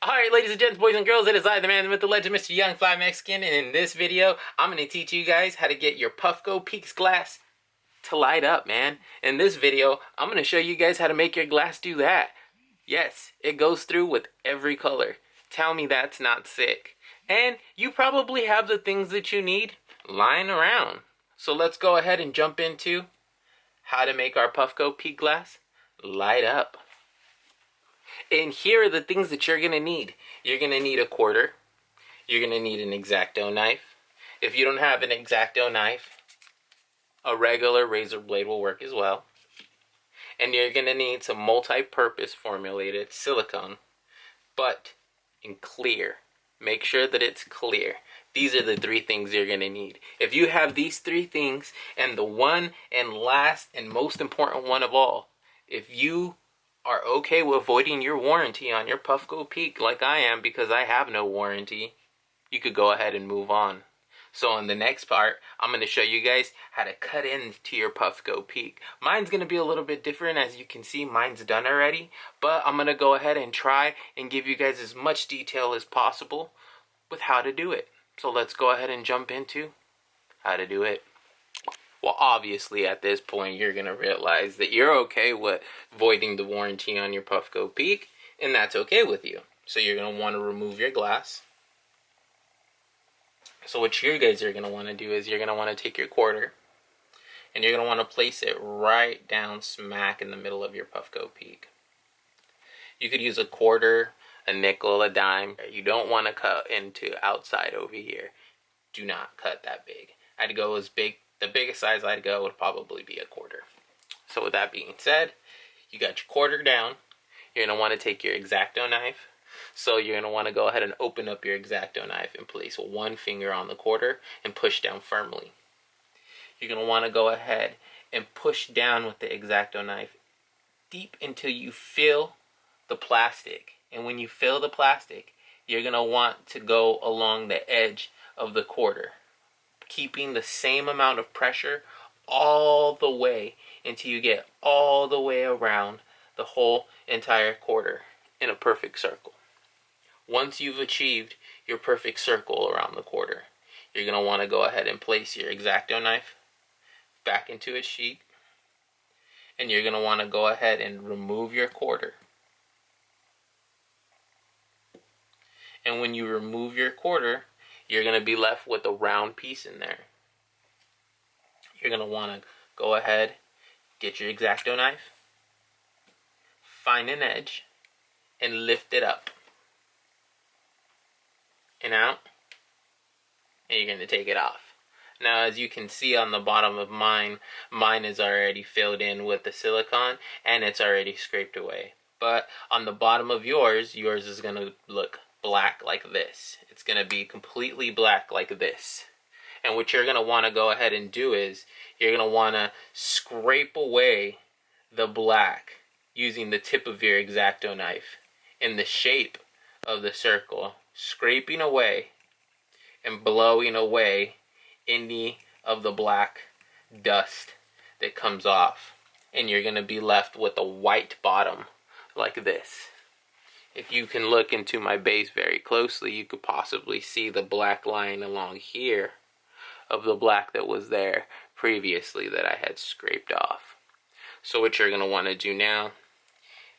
Alright, ladies and gents, boys and girls, it is I, the man, the myth, the legend, Mr. Young Fly Mexican, and in this video, I'm going to teach you guys how to get your Puffco Peaks glass to light up, man. In this video, I'm going to show you guys how to make your glass do that. Yes, it goes through with every color. Tell me that's not sick. And you probably have the things that you need lying around. So let's go ahead and jump into how to make our Puffco Peak glass light up. And here are the things that you're going to need. You're going to need a quarter. You're going to need an X-Acto knife. If you don't have an X-Acto knife, a regular razor blade will work as well. And you're going to need some multi-purpose formulated silicone, but in clear. Make sure that it's clear. These are the three things you're going to need. If you have these three things, and the one and last and most important one of all, if you are okay with voiding your warranty on your Puffco Peak like I am because I have no warranty, you could go ahead and move on. So in the next part, I'm going to show you guys how to cut into your Puffco Peak. Mine's going to be a little bit different. As you can see, mine's done already. But I'm going to go ahead and try and give you guys as much detail as possible with how to do it. So let's go ahead and jump into how to do it. Well, obviously, at this point, you're going to realize that you're okay with voiding the warranty on your Puffco Peak, and that's okay with you. So you're going to want to remove your glass. So what you guys are going to want to do is you're going to want to take your quarter, and you're going to want to place it right down smack in the middle of your Puffco Peak. You could use a quarter, a nickel, a dime. You don't want to cut into outside over here. Do not cut that big. I'd go as big. The biggest size I'd go would probably be a quarter. So with that being said, you got your quarter down. You're going to want to take your X-Acto knife. So you're going to want to go ahead and open up your X-Acto knife and place one finger on the quarter and push down firmly. You're going to want to go ahead and push down with the X-Acto knife deep until you feel the plastic. And when you feel the plastic, you're going to want to go along the edge of the quarter, keeping the same amount of pressure all the way until you get all the way around the whole entire quarter in a perfect circle. Once you've achieved your perfect circle around the quarter, you're going to want to go ahead and place your X-Acto knife back into its sheath, and you're going to want to go ahead and remove your quarter. And when you remove your quarter, you're going to be left with a round piece in there. You're going to want to go ahead, get your X-Acto knife, find an edge, and lift it up and out, and you're going to take it off. Now, as you can see on the bottom of mine is already filled in with the silicone, and it's already scraped away. But on the bottom of yours is going to look black like this. It's going to be completely black like this. And what you're going to want to go ahead and do is you're going to want to scrape away the black using the tip of your X-Acto knife in the shape of the circle, scraping away and blowing away any of the black dust that comes off. And you're going to be left with a white bottom like this. If you can look into my base very closely, you could possibly see the black line along here of the black that was there previously that I had scraped off. So what you're going to want to do now,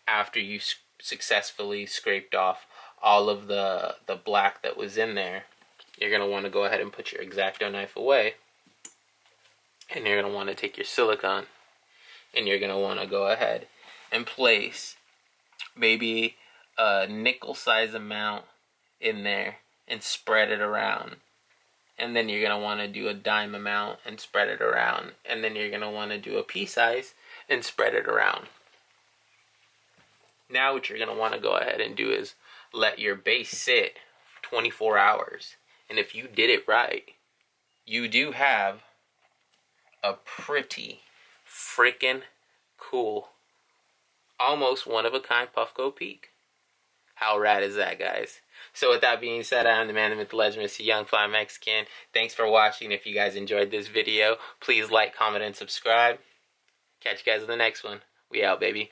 after you successfully scraped off all of the black that was in there, you're going to want to go ahead and put your X-Acto knife away, and you're going to want to take your silicone, and you're going to want to go ahead and place maybe a nickel size amount in there and spread it around. And then you're going to want to do a dime amount and spread it around. And then you're going to want to do a pea size and spread it around. Now what you're going to want to go ahead and do is let your base sit for 24 hours. And if you did it right, you do have a pretty freaking cool, almost one-of-a-kind Puffco Peak. How rad is that, guys? So with that being said, I'm the man, the myth, the legend, Mr. Young Fly Mexican. Thanks for watching. If you guys enjoyed this video, please like, comment, and subscribe. Catch you guys in the next one. We out, baby.